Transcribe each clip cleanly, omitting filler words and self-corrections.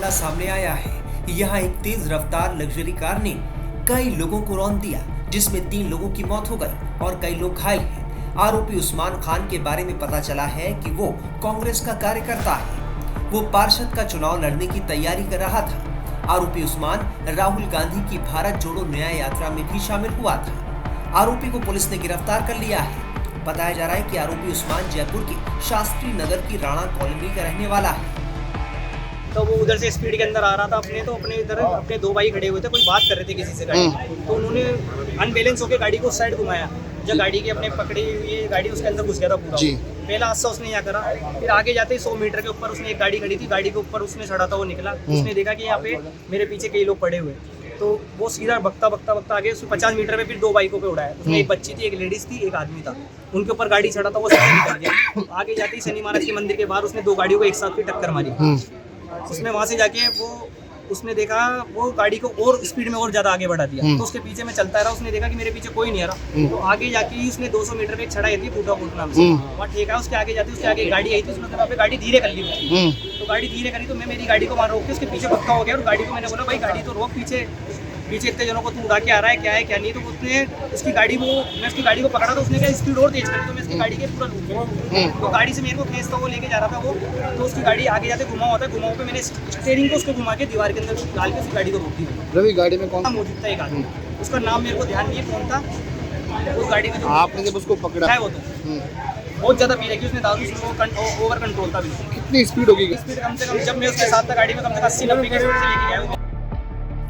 मामला सामने आया है। यहाँ एक तेज रफ्तार लग्जरी कार ने कई लोगों को रौंद दिया, जिसमें 3 लोगों की मौत हो गई और कई लोग घायल हैं। आरोपी उस्मान खान के बारे में पता चला है कि वो कांग्रेस का कार्यकर्ता है। वो पार्षद का चुनाव लड़ने की तैयारी कर रहा था। आरोपी उस्मान राहुल गांधी की भारत जोड़ो न्याय यात्रा में भी शामिल हुआ था। आरोपी को पुलिस ने गिरफ्तार कर लिया है। बताया जा रहा है कि आरोपी उस्मान जयपुर के शास्त्री नगर की राणा कॉलोनी का रहने वाला है। तो वो उधर से स्पीड के अंदर आ रहा था अपने इधर अपने 2 भाई खड़े हुए थे, कोई बात कर रहे थे किसी से गाड़ी, तो उन्होंने अनबैलेंस होकर गाड़ी को उस साइड घुमाया। जब गाड़ी की अपने पकड़ी हुई गाड़ी उसके अंदर घुस गया था पूरा। पहला हादसा उसने यहाँ करा, फिर आगे जाते ही 100 मीटर के ऊपर उसने एक गाड़ी खड़ी थी, गाड़ी के ऊपर उसने चढ़ा था, वो निकला, उसने देखा कि यहाँ पे मेरे पीछे कई लोग पड़े हुए, तो वो सीधा भगता आगे 50 मीटर में फिर 2 बाइकों पे उड़ाया। उसमें एक बच्ची थी, एक लेडीज थी, एक आदमी था, उनके ऊपर गाड़ी चढ़ा था, वो सीधा निकल गया। आगे जाते ही शनि महाराज के मंदिर के बाहर उसने 2 गाड़ियों को एक साथ फिर टक्कर मारी। उसमें वहां से जाके उसने देखा वो गाड़ी को और स्पीड में और ज्यादा आगे बढ़ा दिया, तो उसके पीछे में चलता रहा। उसने देखा कि मेरे पीछे कोई नहीं आ रहा, तो आगे जाके ही उसने 200 मीटर पे एक चढ़ाई थी फूटा नाम से, वहाँ ठेका उसके आगे जाती उसके आगे गाड़ी आई थी, उसने वहाँ पे गाड़ी धीरे कर ली उसकी। तो गाड़ी धीरे करी तो मैं मेरी गाड़ी को वहाँ रोक के उसके पीछे पक्का हो गया और गाड़ी को मैंने बोला भाई गाड़ी तो रोक, पीछे इतने जनों को तू उड़ा के आ रहा है, क्या है क्या नहीं। तो उसने उसकी गाड़ी मैं उसकी गाड़ी को पकड़ा तो उसने क्या स्पीड और तेज करी, तो मैं उसकी गाड़ी के पूरा रुक गया। तो गाड़ी से मेरे को केस था, वो लेके जा रहा था वो, तो उसकी गाड़ी आगे जाते घुमा होता है, घुमाओ पे मैंने स्टीयरिंग को उसको घुमा के दीवार के अंदर डाल के उसकी गाड़ी को रोक दी। रवि गाड़ी में कौन मौजूद था? एक आदमी, उसका नाम मेरे को ध्यान नहीं है कौन था। उस गाड़ी में आपने जब उसको पकड़ा है वो तो बहुत ज्यादा पी रखी उसने दारू, उसको ओवर कंट्रोल था बिल्कुल। कितनी स्पीड होगी? स्पीड कम से कम जब मैं उसके साथ था गाड़ी में कम से कम 80-90 की स्पीड से लेके गया।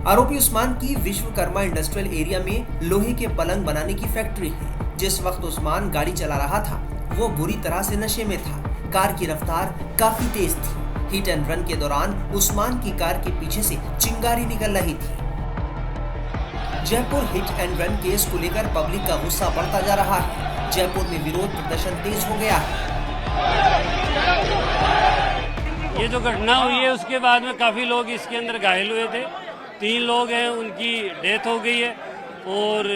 आरोपी उस्मान की विश्वकर्मा इंडस्ट्रियल एरिया में लोहे के पलंग बनाने की फैक्ट्री है। जिस वक्त उस्मान गाड़ी चला रहा था वो बुरी तरह से नशे में था। कार की रफ्तार काफी तेज थी। हिट एंड रन के दौरान उस्मान की कार के पीछे से चिंगारी निकल रही थी। Jaipur hit and run case को लेकर पब्लिक का गुस्सा बढ़ता जा रहा है। जयपुर में विरोध प्रदर्शन तेज हो गया है। ये जो घटना हुई है उसके बाद में काफी लोग इसके अंदर घायल हुए थे। 3 लोग हैं, उनकी डेथ हो गई है और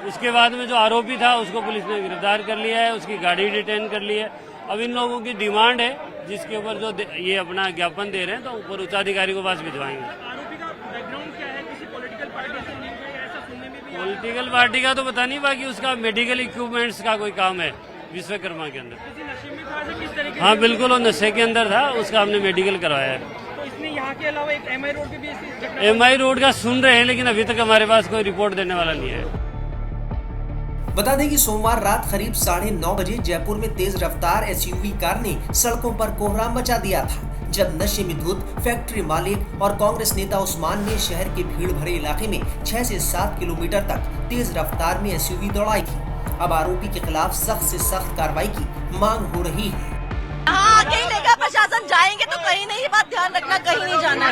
उसके बाद में जो आरोपी था उसको पुलिस ने गिरफ्तार कर लिया है, उसकी गाड़ी डिटेन कर ली है। अब इन लोगों की डिमांड है जिसके ऊपर जो ये अपना ज्ञापन दे रहे हैं तो ऊपर उच्चाधिकारी को पास भिजवाएंगे। आरोपी का बैकग्राउंड क्या है? किसी पॉलिटिकल पार्टी से लिंक है ऐसा सुनने में भी पॉलिटिकल पार्टी का तो पता नहीं, बाकी उसका मेडिकल इक्विपमेंट्स का कोई काम है विश्वकर्मा के अंदर। नशे में था किस तरीके? हाँ बिल्कुल, वो नशे के अंदर था, उसका हमने मेडिकल करवाया है। यहाँ के अलावा एक एमआई रोड पे भी एमआई रोड का सुन रहे हैं लेकिन अभी तक हमारे पास कोई रिपोर्ट देने वाला नहीं है। बता दें कि सोमवार रात करीब 9:30 बजे जयपुर में तेज रफ्तार एसयूवी कार ने सड़कों पर कोहराम मचा दिया था, जब नशे में धुत फैक्ट्री मालिक और कांग्रेस नेता उस्मान ने शहर के भीड़ भरे इलाके में 6 से 7 किलोमीटर तक तेज रफ्तार में एसयूवी दौड़ाई थी। अब आरोपी के खिलाफ सख्त से सख्त कार्रवाई की मांग हो रही है। आगे ही लेकर प्रशासन जाएंगे तो कहीं नहीं, ये बात ध्यान रखना, कहीं नहीं जाना।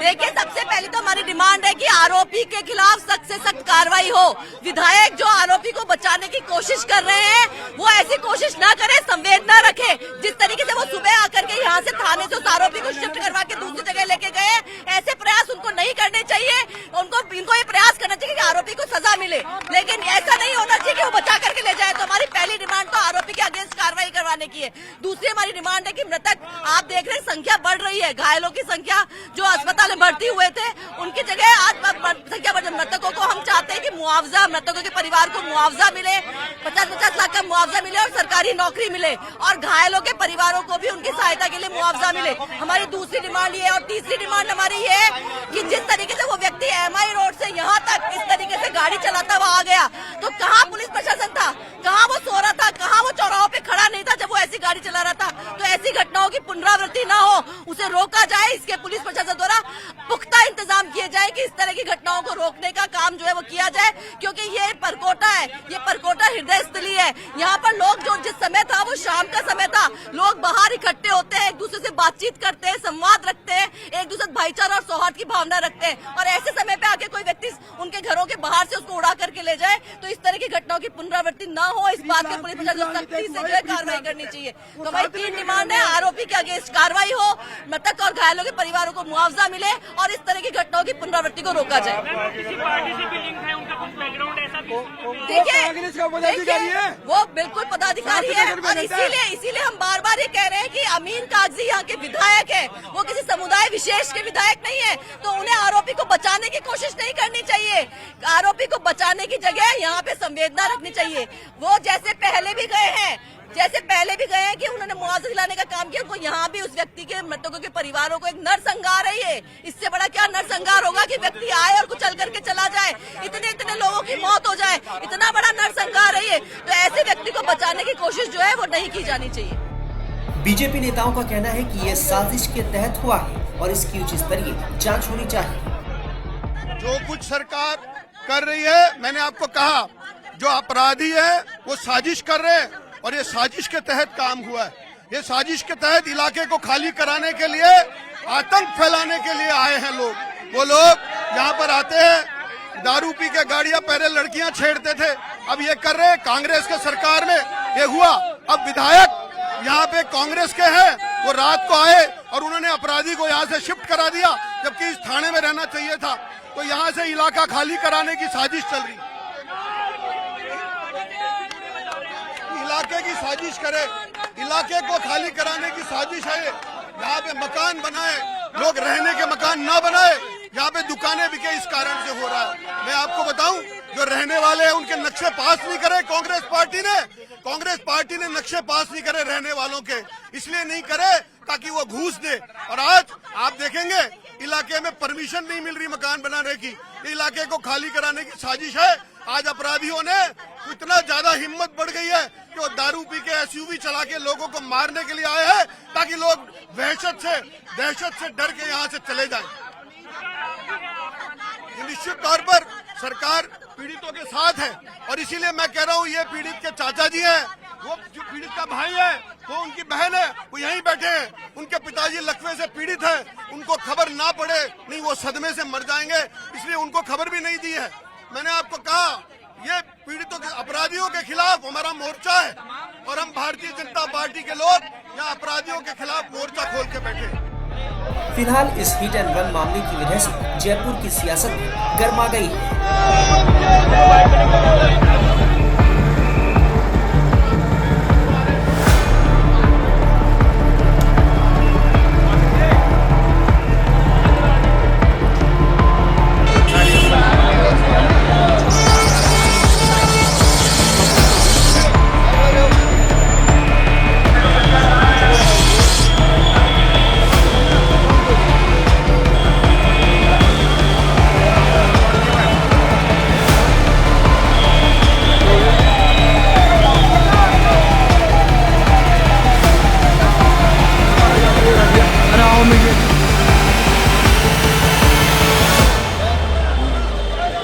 देखिए सबसे पहले तो हमारी डिमांड है कि आरोपी के खिलाफ सख्त से सख्त कार्रवाई हो। विधायक जो आरोपी को बचाने की कोशिश कर रहे हैं वो ऐसी कोशिश ना करे, संवेदना रखे। जिस तरीके से वो सुबह आकर के यहाँ से थाने से उस आरोपी को शिफ्ट करवा के दूसरी जगह लेके गए, ऐसे प्रयास उनको नहीं करने चाहिए। इनको ये प्रयास करना चाहिए कि आरोपी को सजा मिले, लेकिन ऐसा नहीं होना चाहिए कि वो बचा करके ले जाए। तो हमारी पहली डिमांड तो आरोपी के अगेंस्ट कार्रवाई करवाने की है। दूसरी हमारी डिमांड है कि मृतक, आप देख रहे हैं संख्या बढ़ रही है, घायलों की संख्या जो अस्पताल में भर्ती हुए थे उनकी जगह आज संख्या बढ़। मृतकों को हम चाहते हैं कि मुआवजा, मृतकों के परिवार को मुआवजा मिले, 50-50 लाख का मुआवजा मिले और सरकारी नौकरी मिले, और घायलों के परिवारों को भी उनकी सहायता के लिए मुआवजा मिले। हमारी दूसरी डिमांड ये है। और तीसरी डिमांड हमारी ये है कि जिस तरीके से वो व्यक्ति एमआई रोड से यहाँ तक इस तरीके से गाड़ी चलाता हुआ आ गया, तो कहाँ पुलिस प्रशासन था, कहाँ वो सो रहा था, कहाँ वो चौराहों पे खड़ा नहीं था जब वो ऐसी गाड़ी चला रहा था। तो ऐसी घटनाओं की पुनरावृत्ति न हो, उसे रोका जाए। इसके पुलिस प्रशासन द्वारा पुख्ता इंतजाम किए जाए कि इस तरह की घटनाओं को रोकने का काम जो है वो किया जाए, क्योंकि ये परकोटा है, ये परकोटा हृदय स्थली है। यहाँ पर लोग जो जिस समय था वो शाम का समय था, लोग बाहर इकट्ठे होते हैं, एक दूसरे से बातचीत करते हैं, संवाद रखते हैं, एक दूसरे भाईचारा और सौहार्द की भावना रखते हैं, और ऐसे समय पे आके कोई व्यक्ति उनके घरों के बाहर से उसको उड़ा करके ले जाए, तो इस तरह की घटनाओं की पुनरावृत्ति न हो, इस बात के पुलिस प्रशासन सख्ती से जो है कार्रवाई करनी चाहिए। चाहिए। तो भाई 3 डिमांड है, आरोपी के अगेंस्ट कार्रवाई हो, मृतक और घायलों के परिवारों को मुआवजा मिले और इस तरह की घटनाओं की पुनरावृत्ति को रोका जाए। देखिए वो बिल्कुल पदाधिकारी है और इसीलिए हम बार बार ये कह रहे हैं कि अमीन कागजी यहाँ के विधायक है, वो किसी समुदाय विशेष के विधायक नहीं है, तो उन्हें आरोपी को बचाने की कोशिश नहीं करनी चाहिए। आरोपी को बचाने की जगह यहाँ पे संवेदना रखनी चाहिए। वो जैसे पहले भी गए हैं कि उन्होंने मुआवजा दिलाने का काम किया, उनको यहाँ भी उस व्यक्ति के मृतकों के परिवारों को एक नरसंहार है ये। इससे बड़ा क्या नरसंहार होगा कि व्यक्ति आए और कुछ चल करके चला जाए, इतने लोगों की मौत हो जाए, इतना बड़ा नरसंहार है ये। तो ऐसे व्यक्ति को बचाने की कोशिश जो है वो नहीं की जानी चाहिए। बीजेपी नेताओं का कहना है कि यह साजिश के तहत हुआ है और इसकी उच्च स्तरीय जांच होनी चाहिए। जो कुछ सरकार कर रही है, मैंने आपको कहा, जो अपराधी है वो साजिश कर रहे हैं और ये साजिश के तहत काम हुआ है। ये साजिश के तहत इलाके को खाली कराने के लिए, आतंक फैलाने के लिए आए हैं लोग। वो लोग यहाँ पर आते हैं, दारू पी के गाड़ियां, पहले लड़कियां छेड़ते थे, अब ये कर रहे हैं। कांग्रेस के सरकार में ये हुआ। अब विधायक यहाँ पे कांग्रेस के हैं, वो रात को आए और उन्होंने अपराधी को यहाँ से शिफ्ट करा दिया, जबकि इस थाने में रहना चाहिए था। तो यहाँ से इलाका खाली कराने की साजिश चल रही। इलाके की साजिश करे, इलाके को खाली कराने की साजिश है। यहाँ पे मकान बनाए, लोग रहने के मकान ना बनाए, यहाँ पे दुकानें बिके, इस कारण से हो रहा है। मैं आपको बताऊं, जो रहने वाले हैं उनके नक्शे पास नहीं करे कांग्रेस पार्टी ने नक्शे पास नहीं करे रहने वालों के, इसलिए नहीं करे ताकि वो घूस दे। और आज आप देखेंगे इलाके में परमिशन नहीं मिल रही मकान बनाने की, इलाके को खाली कराने की साजिश है। आज अपराधियों ने इतना ज्यादा हिम्मत बढ़ गई है कि वो दारू पी के एसयूवी चला के लोगों को मारने के लिए आए हैं, ताकि लोग दहशत से डर के यहाँ से चले जाएं। निश्चित तौर पर सरकार पीड़ितों के साथ है और इसीलिए मैं कह रहा हूँ, ये पीड़ित के चाचा जी हैं, वो जो पीड़ित का भाई है, वो उनकी बहन है, वो यहीं बैठे हैं। उनके पिताजी लकवे से पीड़ित हैं, उनको खबर ना पड़े, नहीं वो सदमे से मर जाएंगे, इसलिए उनको खबर भी नहीं दी है। मैंने आपको कहा, ये पीड़ितों के, अपराधियों के खिलाफ हमारा मोर्चा है और हम भारतीय जनता पार्टी के लोग यहाँ अपराधियों के खिलाफ मोर्चा खोल के बैठे हैं। फिलहाल इस हिट एंड रन मामले की वजह से जयपुर की सियासत गर्मा गई है।